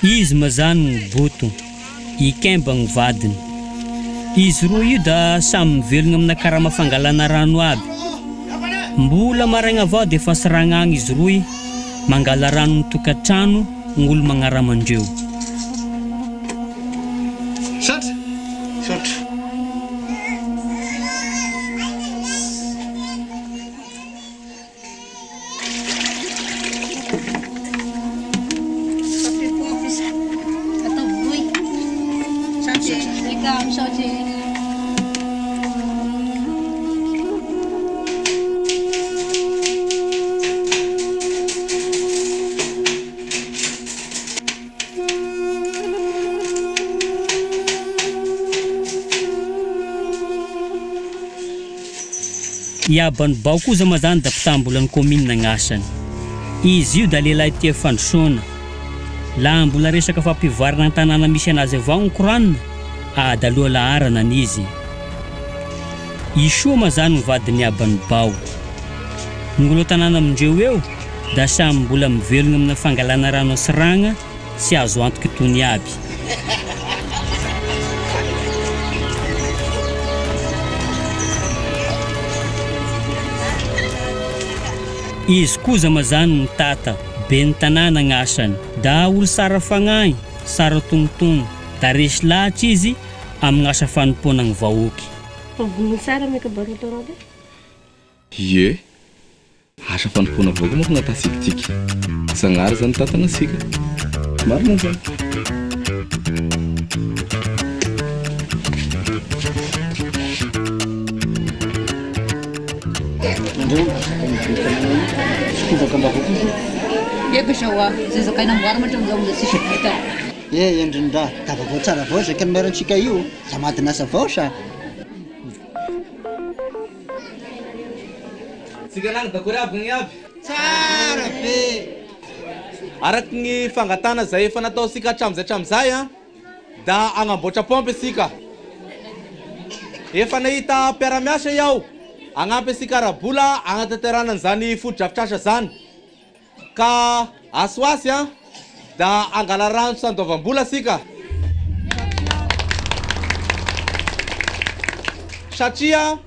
Izy mazany boto ikemba ny vadiny. Izy roa io da samy mivelogna amina karama fangalana rano aby. Mbola maraigna avao de fa siragnagny izy roa mangala rano ny tokantrano ng'olo magnaramandreo. Sotra. Iabany bao koza mazany da mpitambola ny commune agnasany. Izy io da lehilahy tia fandrosoana. La mbola resaka fampivoarana ny tanàna misy anazy avao ny koranina, da aloha laharana an'izy. Isoa mazany ny vadiny iabany bao. Ny olo tanàna amindreo eo da samy mbola mivelogna amina fangalana rano siragna sy azo antoky tony aby. Izy koza mazany ny tata be ny tanàna agnasany, da olo sara fagnahy, sara tognotogno, da resy lahatra izy amin'asa fanompona ny vahoaky. Sara meka barotorade? Ie, asa fanompona vahoaky moa gn'atasika tiky. Zagnary zany tatana sika. Marina zany. Endrindra tava vao tsara vao zakany merantsika io da madinasa vao sa Sika lang da kory aby gny aby. tsara be Araky gny fangatana zay efa natao sika hatramizay da agnamboatra pompe sika. Efa nahita mpiara-miasa iaho agnampy sika rabola agnatanterana zany foto-drafitrasa zany. Ka asoasy da angala rano sandovam-bola sika. Satria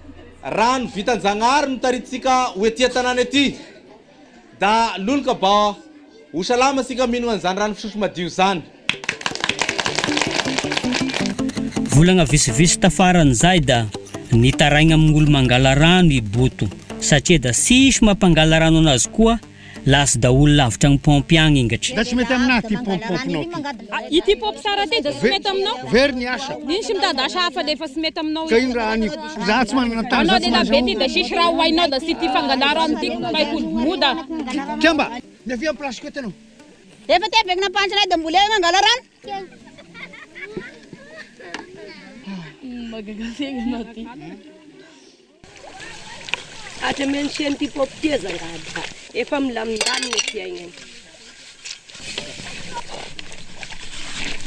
rano vitan-Jagnahary no taritsika oetia tanàna ety. Da loloka ba ho salama sika minogna an'izany rano fisotro madio zany. Volagna visivisy tafaran'izay da nitaraigna amin'olo mangala rano i boto, satria da sisy mampangala rano anazy koa lasa da olo lavitra ny pompe agny ingatra. Da tsy mety aminah ty pomponao ty. Ity pompe sara ty da tsy mety aminao? Very ny asa. Iny sy midadasa hafa de efa tsy mety aminao. Ka ino raha aniko? Za tsy manana tany. Anao de be ty da sisy raha hoainao da sy ty fangala rano ty baiko moda. Kamba, miavia amin'ny plasiko eto anao. Efa ty avekina pantsonay da mbola mangala rano. Magagasega anao ty. Atrameny sy ty pompe ty zangada. Efa milamindamina ny fiaignany.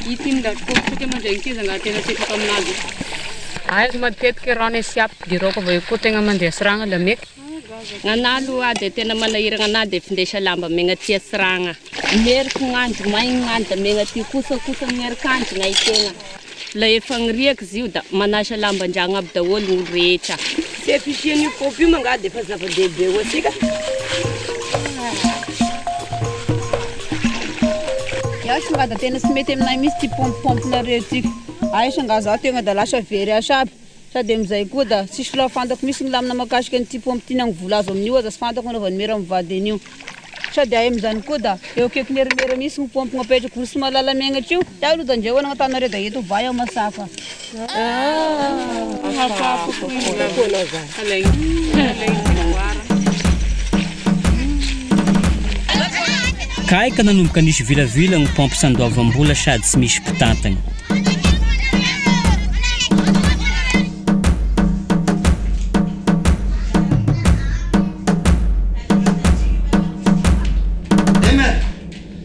Ity midako koty amandraigny ty zangada tena setraka aminazy. Ay matetiky rano esiapy diroko vao koa tegna mandeha siragna la meky. Gn'analo de tena manahiragna ana de findesa lamba megna tia siragna. Meriky gn'andro maigny gn'andro da megna tia kosakosa mierik'andro na itegna. La efa ngriaka izy io da manasa lamba andragno aby daholo gn'olo rehetra. Sy efisian'io pompe io mangady efa zava-dehibe ho asika. Iaho sy ngada tena sy mety aminay misy ty pompe-nareo tiky. Ay sanga zaho tegna da lasa very asa aby. Sady amizay koa da sisy loha fantako misy ny lamina makasika ny ty pompe ty nang vola azo amin'io aza sy fantako anaova ny mera mivady an'io. Sady ay amizany koa da eo akaiky leralera misy ny pompe gn'apetraka olo sy malala megnatra io. Da alo da andrahoana agnatanareo da eto vai ao masafa. Kaika nanomboka nisy vilavila ny pompe sandoavam-bola sady tsy misy mpitantagna.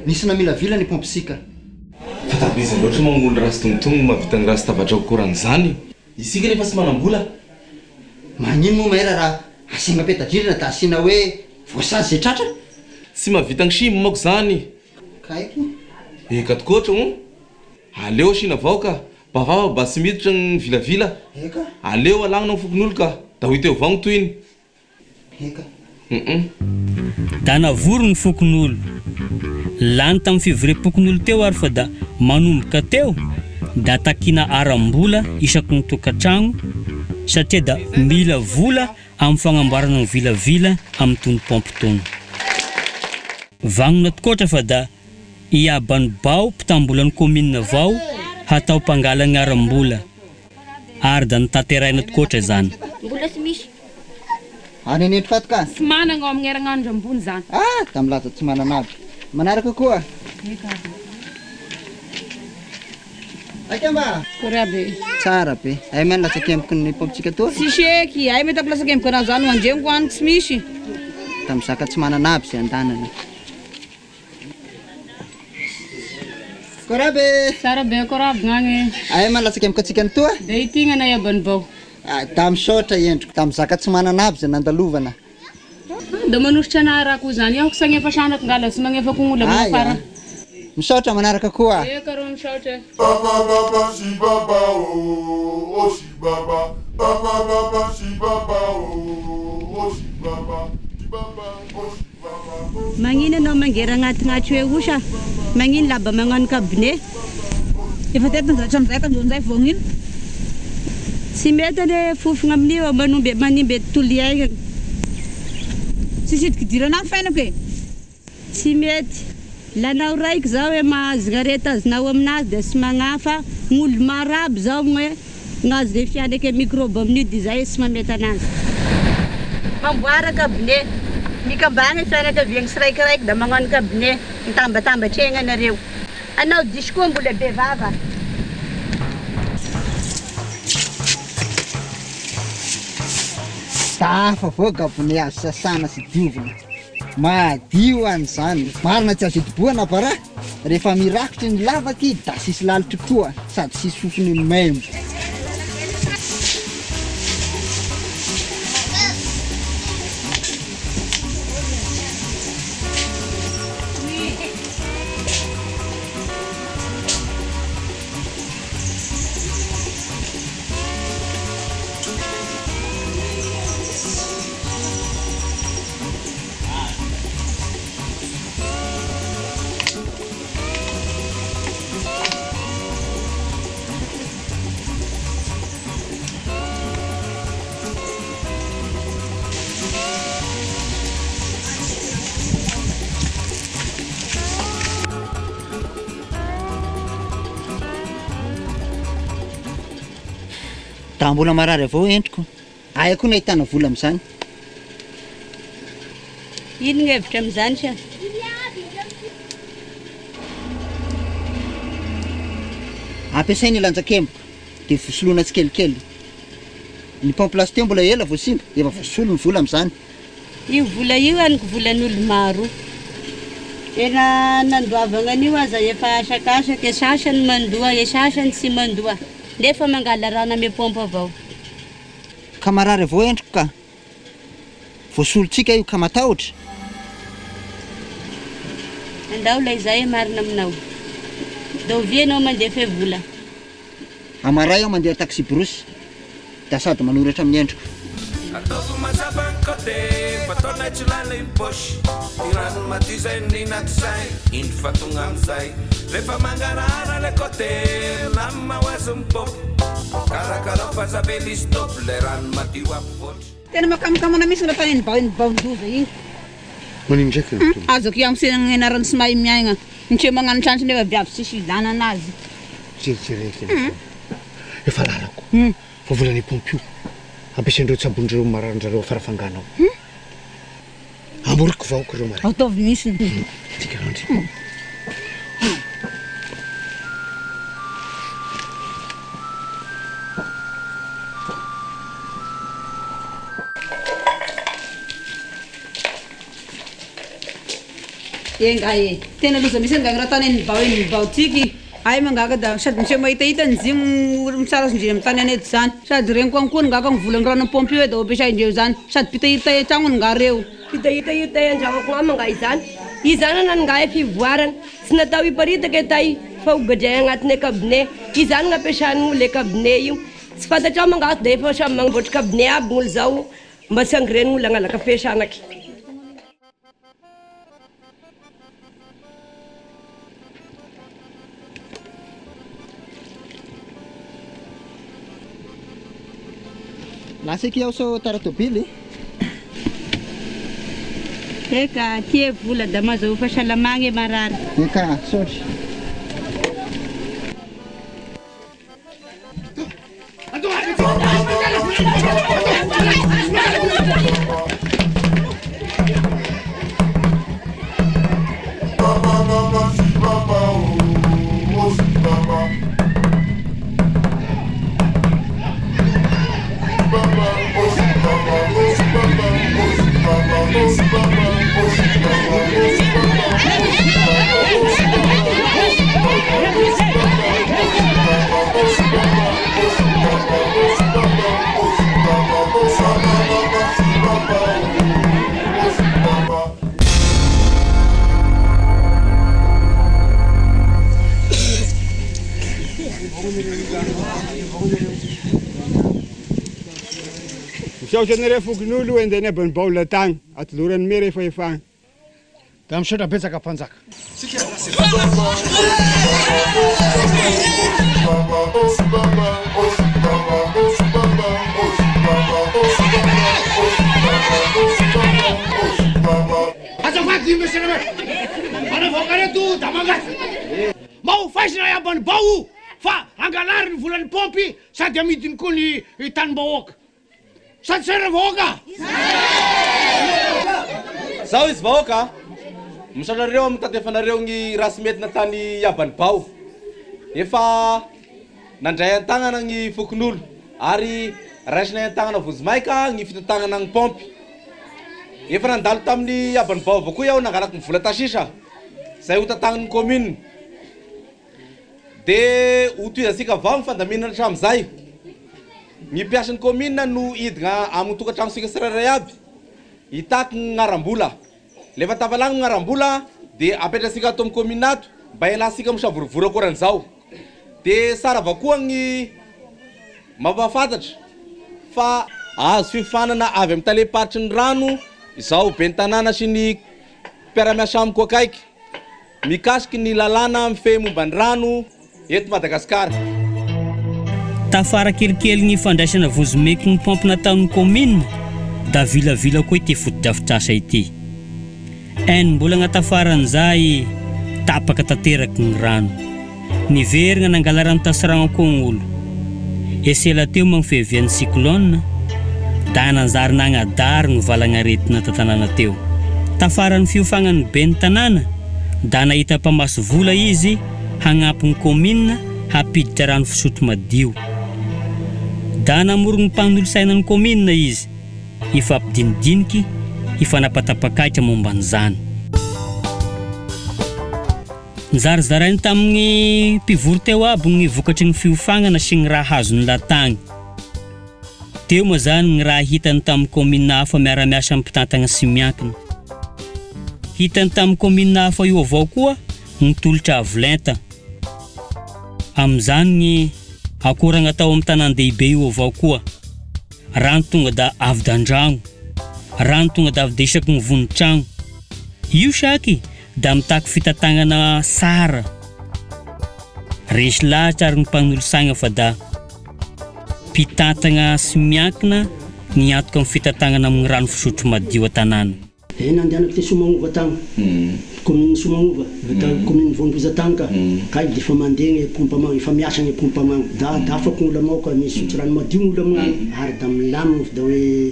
nisy namila vila ny pompe sika. Fatabizy loatra magnolo raha sy tongotongo mavita ny raha sy tavatra koran'izany. Isika nefa sy manam-bola. Magnino moa maera raha asiagna petadrirana da asiana hoe voasazy zay tratra. Sy mavita ny simo mako zany. Kaiky. Eka tokoatra mo. Aleo sina vaoka. Bavava ba sy miditra ny vilavila. Eka. Aleo alagnana ny fokon'olo ka. Da ho teo vagno toiny. Eka. Da navory ny fokon'olo. Lany tamin'ny fivore-pokon'olo teo ary fa da manomboka teo da takina aram-bola isaky ny tokantragno satria da mila vola amin'ny fagnamboarana ny vilavila amin'ny tony pompe tony. Vagnona tokoatra fa da iabany bao mpitambolan'ny commune vao hatao mpangalana aram-bola ary da nitateraina tokoatra zany. Mbola sy misy. Any ny fatka. Sy manana amin'ny herinandro ambony zany. Da milaza tsy manana aby. Manaraka koa. Akamba. Korabe. Tsara be. Ay man latsakemboky ny pompitsika toa. Sisy eky, ay mety amplasakemboka na zany andremoko any tsy misy. Da mizaka tsy manana aby sy andanana. Korabe. Tsara be korabe gnagny. Ay man latsakemboka atsika ny toa. Da itigna na iabany bao. Da misaotra endriko. Da mizaka tsy manana aby sy nandalovana. Da manositra anarako zany aho sagnefa sanako ngala sy magnefa kong'olo amin'ny afara. Misaotra manaraka koa. Eka ro misaotra. Baba si baba oh si baba. Baba si baba oh si baba. Si baba oh si baba. Magnino anao mangera agnatignaty hoe osa? Magnino laba magnano cabinet? Efa teto zatra amizay ka ndonjay vognino. Tsy mety ane fofogna amin'io manimbe tontolo iaigana. Sisy idikidirana amin'ny fainako e. Tsy mety. Lanao raiky zao hoe mahazo gareta azonao aminazy dia sy magnafa. Gn'olo maro aby zao hoe gnazo le fianaka microbe amin'io dia zay sy mamety anazy. Mamboara cabinet. Mikambagna fianakaviagna siraikiraiky da magnano cabinet. Mitambatambatrena anareo. Anao diso koa mbola be vava. Tafa vao gabone azo sasana sy diovina. Madio an'izany. Marina tsy azo idiboana bara. Rehefa mirakitra ny lavaky da sisy lalitry koa sady sisy fofony maimbo. Da mbola marary avao endriko. Aya koa nahitana vola amin'izany. Ino ny hevitra amin'izany sa? Ampiasainy lanjakemboka dia vosoloana tsikelikely. Ny pompe teo mbola ela vao simba, efa vosolo ny vola amin'izany. Io vola io aniko volan'olo maro. Tena nandoavana an'io aza efa asakasaka, sasany mandoa, sasany tsy mandoa. Nefa mangala rano ame pompe avao. Ka marary avao endriko ka. Voasolontsika io ka matahotra. Andao lay izay marina aminao. Da ovianao mandeha fe vola. Amaray aho mandeha taxi brosy. Da sady manoratra amin'ny endriko. Ataoko mazava ny côté, fataonay tsy lala iny poche. Ny rano madio zay ny naty zay, indro fatonga amizay. Rehefa mangarara le côté, lama ho azo mipopo. Karakara fazavely stop, le rano madio ampovoatra. Tena makamokamona misy rehefa iny baondoza iny. Manino ndraiky? Azoko iamosenana ianarany sy mahay miaigna. Nitre magnano trantra nefa viavy sisy ilana anazy. Jerijereky. Efa lalako. Fa volany pompe io. Ampiasaindreo tsabon'ireo marandrareo farafanganao. Amoriko vaoko ireo maray. Ataovy misy. Tika randry. Enga e. Tena loza misy nga raha tany ny bao tiky. Ay mangaka da sady misy mahitahita ny zigny mitsara indrindra amin'ny tany aneto zany. Sady reniko any koa ngaka ny volany rano pompe io da ampiasaindreo zany. Sady pitahita tragno ngareo. Pitahita an-dragno ko nga izany. izany nangahy fivoarana sy natao hiparitaka tay fa hogadray agnatin'ny cabinet izany nampiasany le cabinet io tsy fantatra mangato dia efa samy magnamboatra cabinet aby gn'olo zao mba tsy angireny olo agnalaka fiasanaky. Lasy iaho sao taratobily. Eka tie vola da mazao fahasalamagna marary. Eka sotry. Misaotra fokon'olo endany abany baolina tagny atoloran'ny me rehefa efagny. Da misaotra betsaka mpanjaka. Azafady monsieur le maire. Manavoaka reto da mangaty. Mau faisina abany bao fa angalary ny volan'ny pompy sady amidiny koa ny tanibahoaka. Sady sera vahoaka. Zao izy vahoaka. Misaotrareo mitatefanareo ny rasy mety natany abany bao. Efa nandray an-tagnana ny fokon'olo ary raisina an-tagnana vozimaika ny fitatagnana ny pompy. Efa nandalo tamin'ny abany bao avao koa iaho nangalaky ny vola tasisa. Zay ho tatagnany commune. De ho toizasika vao mifandaminana hatramin'izay. Ny mpiasan'ny commune no hidina amin'ny tokantragnosika tsirairay aby. Hitaky ny ngaram-bola. Lefa tavalagny ny ngaram-bola dia apetrasika ato amin'ny commune ato mba ialasika misavorovora koran'izao. De sara avao koa ny mampafantatra fa azo fifanana avy amin'ny taleparitry ny rano izao ben'ny tanàna sy ny mpiara-miasa amiko akaiky mikasiky ny lalàna mifehy momba ny rano eto Madagasacar. Tafara kelikely ny fandraisana vozimeky ny pompy nataon'ny commune da vilavila koa ity foto-drafitrasa ity. Mbola gnatafaran'izay tapaka tanteraky ny rano. Niverigna nangala rano tasiragna koa gn'olo. Esela teo magnifiavian'ny cyclone da nanjary nagnadary ny valagnaretina tanàna teo. Tafaran'ny fiofagnan'ny ben'ny tanàna da nahita mpamaso vola izy hagnampy ny commune hapiditra rano fisotro madio. Da namorogny mpanolosainan'ny commune izy ifampidinidiniky ifanapatapakaitra momba an'izany. Nizarizarainy tamin'ny mpivory teo aby ny vokatry ny fiofagnana sy ny raha hazony latagny. Teo moa zany ny raha hitany tamin'ny commune hafa miara-miasa amin'ny mpitantagna sy miankina. Hitany tamin'ny commune hafa io avao koa ny tolotra avolenta. Amin'izany ny akoragna tao amin'ny tanan-dehibe io avao koa. Rano tonga da avy dan-dragno. Rano tonga da avy da isaky ny vonin-tragno. Io saky da mitaky fitatagnana sara. Resy lahatra ary ny mpanolosaigna fa da mpitantagna sy miankina ny antoka amin'ny fitatagnana amin'ny rano fisotro madio an-tanàna. Nandehanako te Somagnova tagny. Commune Somagnova, commune Vondrozatagny ka dia efa mandeha ny pompamagna, efa miasa ny pompamagna. Da afaka gn'olo amao ka misotro rano madio gn'olo amin'agny ary da milamina da hoe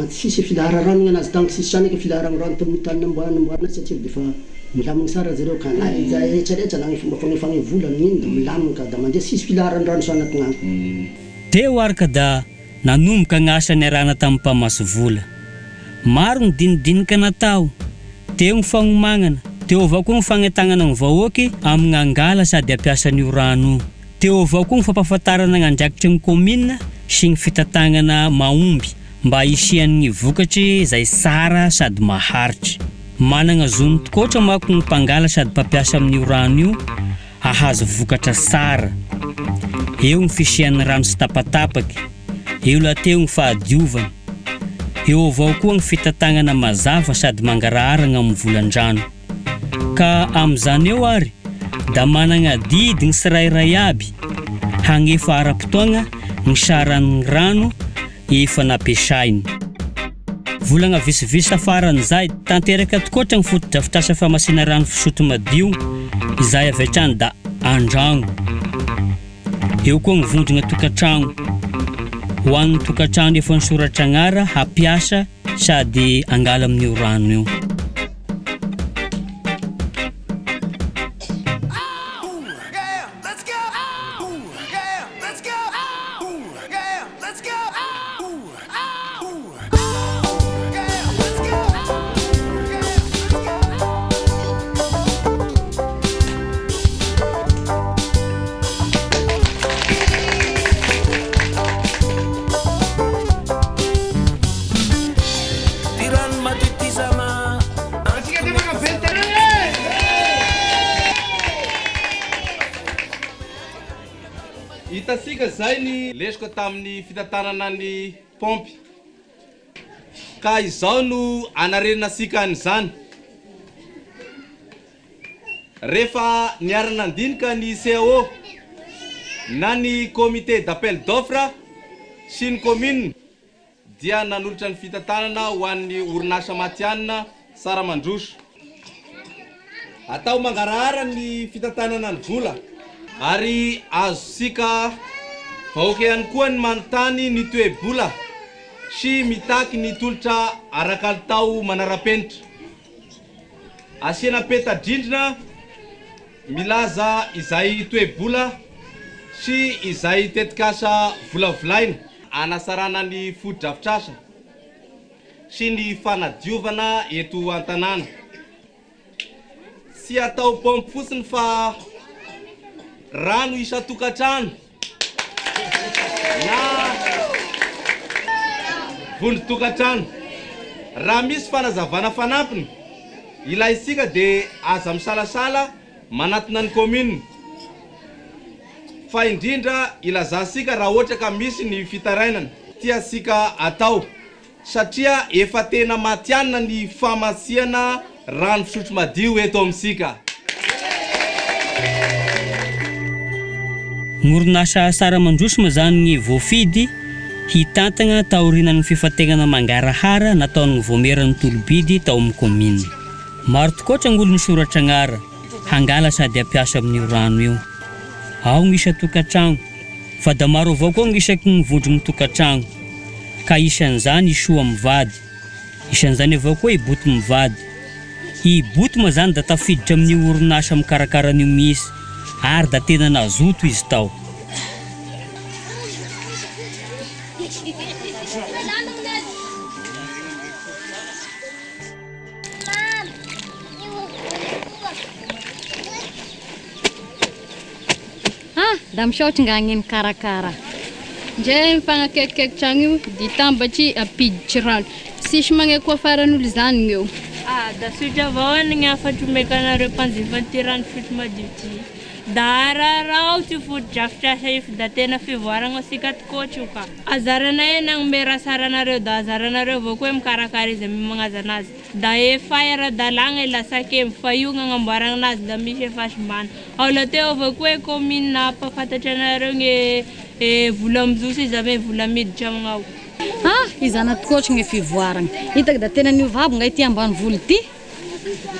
tsisy filahara rano gn'anazy tagny, tsisy sanaka filahara rano tamin'ny tany namboarina satria dia efa milamina tsara zareo ka na rehetrarehetra na ny fomba fagnefagna vola n'iny da milamina ka da mandeha tsisy filahara rano sanaka gn'agny. Teo araka da nanomboka gn'asa ny arahana tamin'ny mpamaso vola. Maro ny dinidinika natao. Teo ny fagnomagnana, teo avao koa ny fagnetagnana ny vahoaky amin'ny angala sady ampiasan'io rano. Teo avao koa ny fampahafantarana gn'andraikitry ny commune sy ny fitatagnana mahomby mba hisian'ny vokatry izay sara sady maharitry. Managna zony tokotra manko ny mpangala sady mpampiasa amin'io rano io hahazo vokatra tsara. Eo ny fisian'ny rano sy tapatapaky, eo lateo ny fahadiovana, eo avao koa ny fitatagnana mazava sady mangararagna amin'ny volan-drano. Ka amin'izany eo ary da managna didiny tsirairay aby hagnefa ara-potoagna ny saran'ny rano efa nampiasainy. Volagna visivisa afaran'izay tanteraka tokotra ny foto-drafitrasa famasina rano fisotro madio izay avy hatrany da andragno. Eo koa ny vondrona tokantragno ho an'ny tokantragno efa nisoratra agnara hampiasa sady angala amin'io rano io. Hitasika zay ny lesoko tamin'ny fitatanana ny pompy. Ka izao no anarenasika an'izany. Rehefa niara-nandinika ny CAO na ny comité d'appel d'offre sy ny commune dia nanolotra ny fitatanana ho an'ny orinasa matianina sara mandroso. Atao mangarahara ny fitatanana ny vola ary azosika vahoaka ihany koa ny manontany ny toe-bola sy mitaky ny tolotra arakalitao manara-penitra. Asiana peta-drindrina milaza izay toe-bola sy izay tetikasa volavolaina anasarana ny foto-drafitrasa sy ny fanadiovana eto an-tanàna. Sy atao pompy fotsiny fa rano isa-tokantrano na vondro-tokantrano. Raha misy fanazavana fanampiny ilaysika dia aza misalasala manatona ny commune. Fa indrindra ilazasika raha ohatra ka misy ny fitarainana tiasika atao satria efa tena matianina ny famasiana rano fisotro madio eto amintsika. Orinasa sara mandroso moa zany ny voafidy hitantagna taorinan'ny fifategnana mangarahara nataon'ny voameran'ny tolobidy tao amin'ny commune. Maro tokotra ny olo nisoratra agnara hangala sady hampiasa amin'io rano io. Ao ny isa tokantragno fa da maro avao koa ny isaky ny vondrony tokantragno. Ka isan'izany isoa mivady, isan'izany avao koa iboty mivady. Iboty moa zany da tafiditra amin'ny orinasa mikarakara an'io misy ary da tena nazoto izy tao. Da misaotra nga agneno karakara. Ndray mifagnakekikaiky tragno io ditambatry apiditry rano. Sisy magneky afaran'olo zany gn'eo. Da sotra avao ny afatry mekanareo mpanjifa ty rano fisotro madio ty. Da raharao ty foto-drafitrasa io da tena fivoaragna asika tokotra io ka. Azaranay nagnome rasaranareo da azaranareo avao koa mikarakara izy amy magnaja anazy. Da efa ara-dalagna ilasakemy fa io gn'agnamboaragna anazy da misy efa simbana. Ao lateo avao koa commune nampafantatry anareo gne vola mizoso izy ame vola miditra amignao. Izana tokotra gne fivoaragna. Hitako da tena niovabo nga ity ambany voly ty.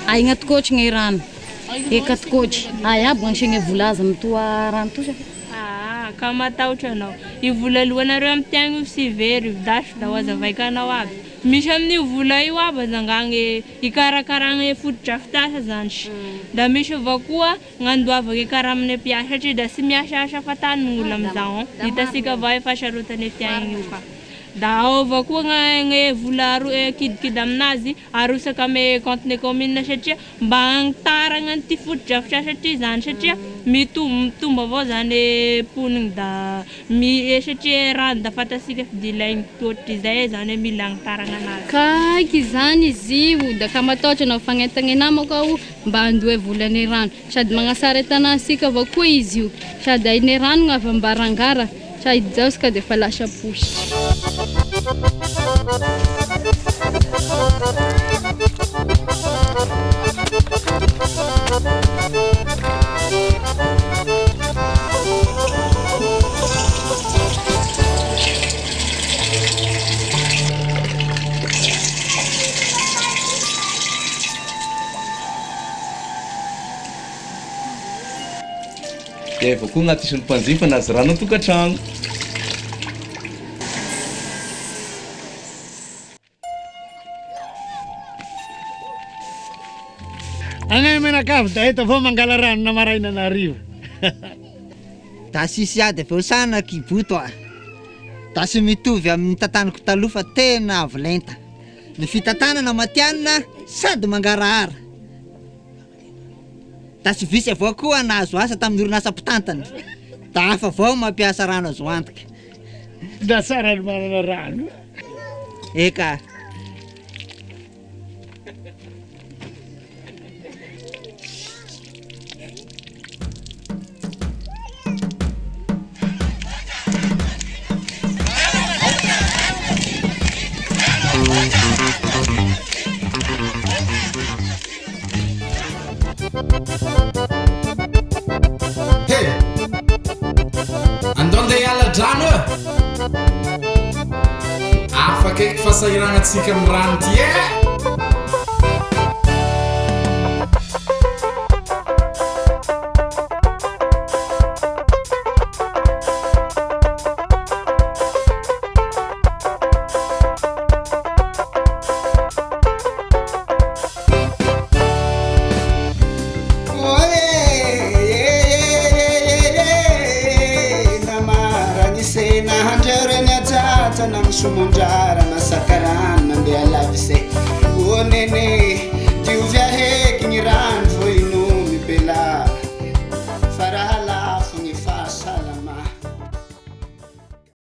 Aigna tokotra gne rano. Eka tokotra. Aby gnansegna vola aza mitoa rano tosa. Ka matahotra anao. I vola loanareo amy tiagno io sy very dasy da hoazavaikanao aby. Misy amin'io vola io aby azangagny ikarakaragna e foto-drafitrasa zany. Da misy avao koa gn'andoavaky ikaramin'ny mpiasa satria da sy miasa asa fa tany gn'olo amizao. Hitasika avao efa sarotany tiagno io ka. da ova koa gna vola kidikidy aminazy arosaka ame compte commune satria mba agnitaragna an'ity fotodrafitra satria zany satria mitombo avao zany poniny da satria rano da fantasika fa de ilaigny toatr'izay zany mila agnitaragna anazy kaiky zany izy io da ka matahotra anao fagnentagna namako ao mba andoe volany rano sady magnasara tanasika avao koa izy io sady ainy rano avy ambarangara sady zao ska de fa lasa posy Evo koa agnaty isan'ny mpanjifa nazy rano tokantrano. Agnay menakavy da eto avao mangala rano na maraina na hariva. Da sisy ady avao sana kiboto da sy mitovy amin'ny tantanako taloha fa tena avo lenta. Ny fitantanana matianina sady mangarahara. Da sy visy avao koa nahazo asa tamin'ny orinasa mpitantana. Da afa avao mampiasa rano azo antoka. Da sara ny manana rano. Eka. Andonde alla drano afaka eky fasahiragnatsika amin'ny rano ty Sumunjara na sakarana ndia lavise o nene